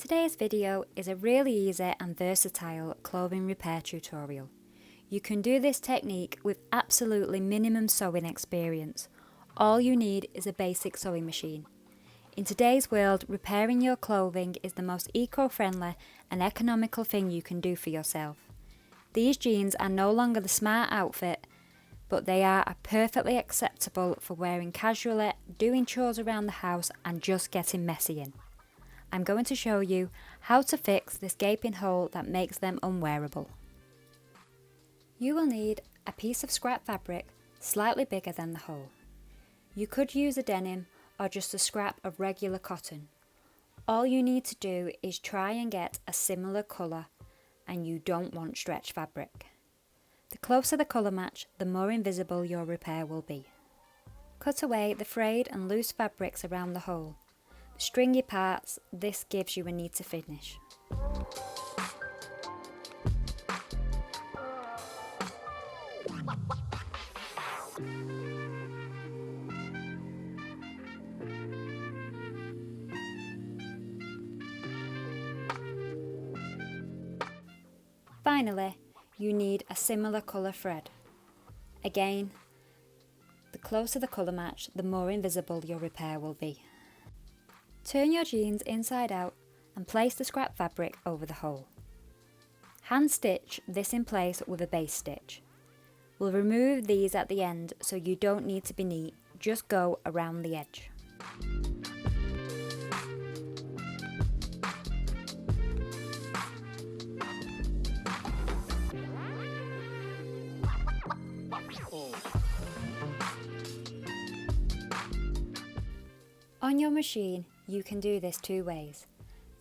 Today's video is a really easy and versatile clothing repair tutorial. You can do this technique with absolutely minimum sewing experience. All you need is a basic sewing machine. In today's world, repairing your clothing is the most eco-friendly and economical thing you can do for yourself. These jeans are no longer the smart outfit, but they are perfectly acceptable for wearing casually, doing chores around the house and just getting messy in. I'm going to show you how to fix this gaping hole that makes them unwearable. You will need a piece of scrap fabric slightly bigger than the hole. You could use a denim or just a scrap of regular cotton. All you need to do is try and get a similar colour, and you don't want stretch fabric. The closer the colour match, the more invisible your repair will be. Cut away the frayed and loose fabrics around the hole. The stringy parts, this gives you a neater finish. Finally, you need a similar colour thread. Again, the closer the colour match, the more invisible your repair will be. Turn your jeans inside out and place the scrap fabric over the hole. Hand stitch this in place with a base stitch. We'll remove these at the end so you don't need to be neat, just go around the edge. On your machine, you can do this two ways.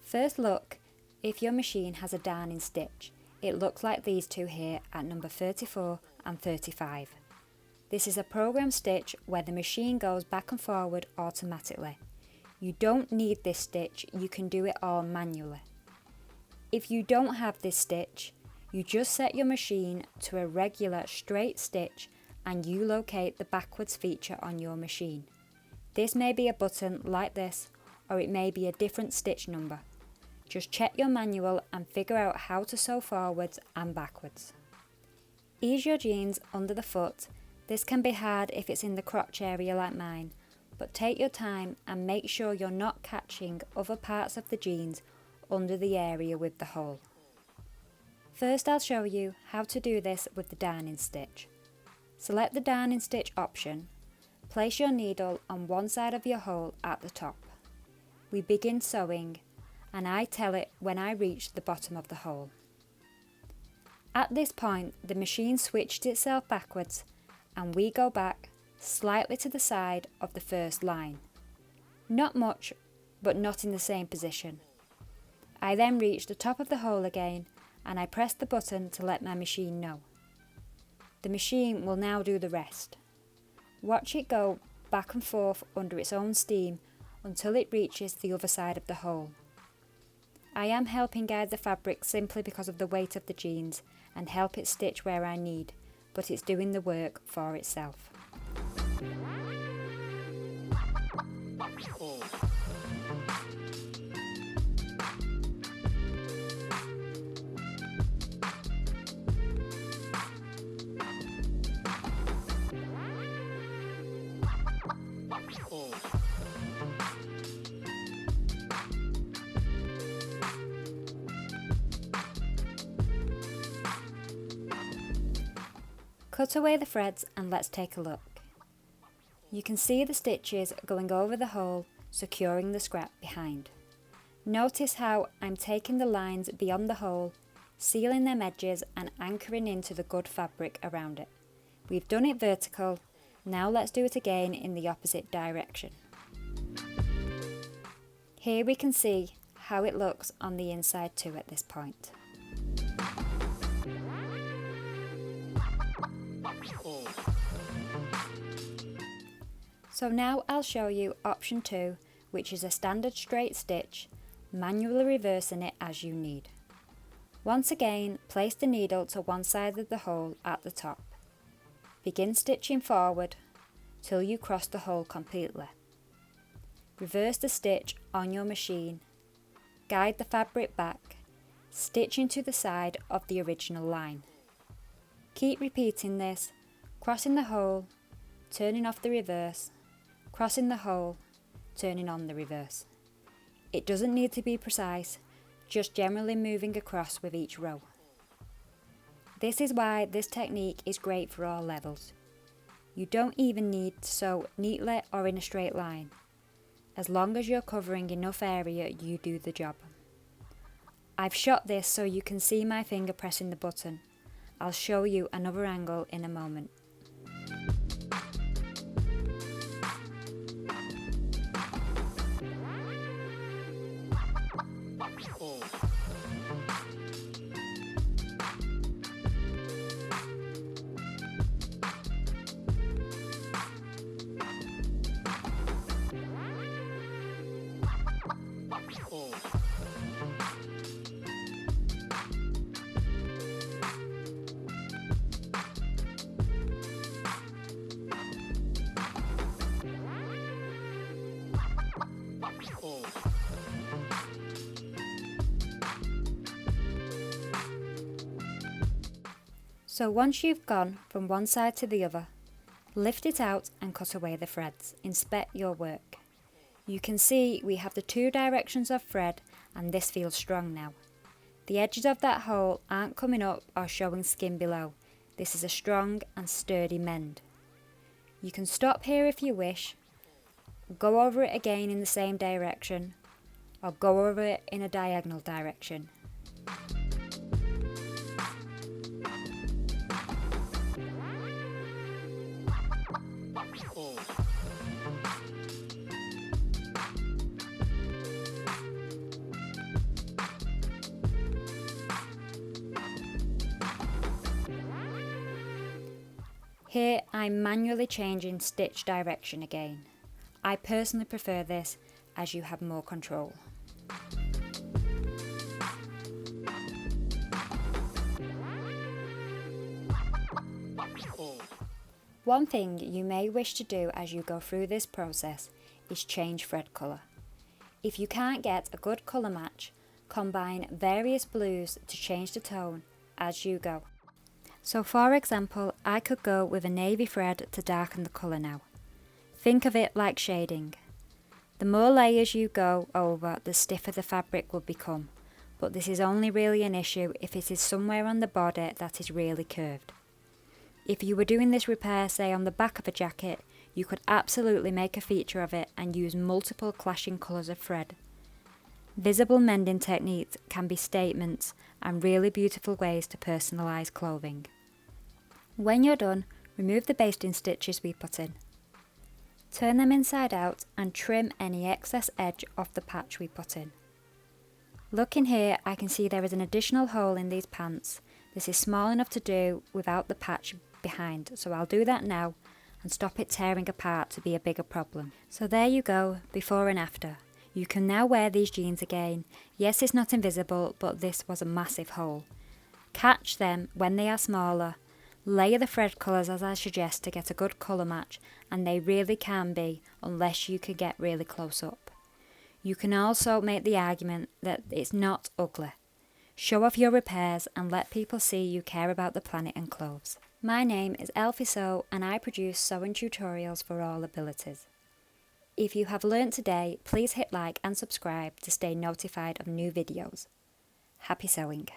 First, look if your machine has a darning stitch. It looks like these two here at number 34 and 35. This is a program stitch where the machine goes back and forward automatically. You don't need this stitch, you can do it all manually. If you don't have this stitch, you just set your machine to a regular straight stitch and you locate the backwards feature on your machine. This may be a button like this, or it may be a different stitch number. Just check your manual and figure out how to sew forwards and backwards. Ease your jeans under the foot. This can be hard if it's in the crotch area like mine, but take your time and make sure you're not catching other parts of the jeans under the area with the hole. First, I'll show you how to do this with the darning stitch. Select the darning stitch option. Place your needle on one side of your hole at the top. We begin sewing, and I tell it when I reach the bottom of the hole. At this point, the machine switched itself backwards, and we go back slightly to the side of the first line. Not much, but not in the same position. I then reach the top of the hole again, and I press the button to let my machine know. The machine will now do the rest. Watch it go back and forth under its own steam until it reaches the other side of the hole. I am helping guide the fabric simply because of the weight of the jeans and help it stitch where I need, but it's doing the work for itself. Cut away the threads and let's take a look. You can see the stitches going over the hole, securing the scrap behind. Notice how I'm taking the lines beyond the hole, sealing them edges and anchoring into the good fabric around it. We've done it vertical, now let's do it again in the opposite direction. Here we can see how it looks on the inside too at this point. So now I'll show you option 2, which is a standard straight stitch, manually reversing it as you need. Once again, place the needle to one side of the hole at the top. Begin stitching forward till you cross the hole completely. Reverse the stitch on your machine. guide the fabric back, stitching to the side of the original line. Keep repeating this, crossing the hole, turning off the reverse, crossing the hole, turning on the reverse. It doesn't need to be precise, just generally moving across with each row. This is why this technique is great for all levels. You don't even need to sew neatly or in a straight line. As long as you're covering enough area, you do the job. I've shot this so you can see my finger pressing the button. I'll show you another angle in a moment. So once you've gone from one side to the other, lift it out and cut away the threads. Inspect your work. You can see we have the two directions of thread and this feels strong now. The edges of that hole aren't coming up or showing skin below. This is a strong and sturdy mend. You can stop here if you wish, go over it again in the same direction, or go over it in a diagonal direction. Here I'm manually changing stitch direction again. I personally prefer this as you have more control. One thing you may wish to do as you go through this process is change thread colour. If you can't get a good colour match, combine various blues to change the tone as you go. So for example, I could go with a navy thread to darken the colour now. Think of it like shading. The more layers you go over, the stiffer the fabric will become, but this is only really an issue if it is somewhere on the body that is really curved. If you were doing this repair, say on the back of a jacket, you could absolutely make a feature of it and use multiple clashing colours of thread. Visible mending techniques can be statements and really beautiful ways to personalise clothing. When you're done, remove the basting stitches we put in. Turn them inside out and trim any excess edge off the patch we put in. Looking here, I can see there is an additional hole in these pants. This is small enough to do without the patch behind, so I'll do that now and stop it tearing apart to be a bigger problem. So there you go, before and after. You can now wear these jeans again. Yes, it's not invisible, but this was a massive hole. Catch them when they are smaller. Layer the thread colours as I suggest to get a good colour match, and they really can be, unless you can get really close up. You can also make the argument that it's not ugly. Show off your repairs and let people see you care about the planet and clothes. My name is Elfie Sew and I produce sewing tutorials for all abilities. If you have learnt today, please hit like and subscribe to stay notified of new videos. Happy sewing!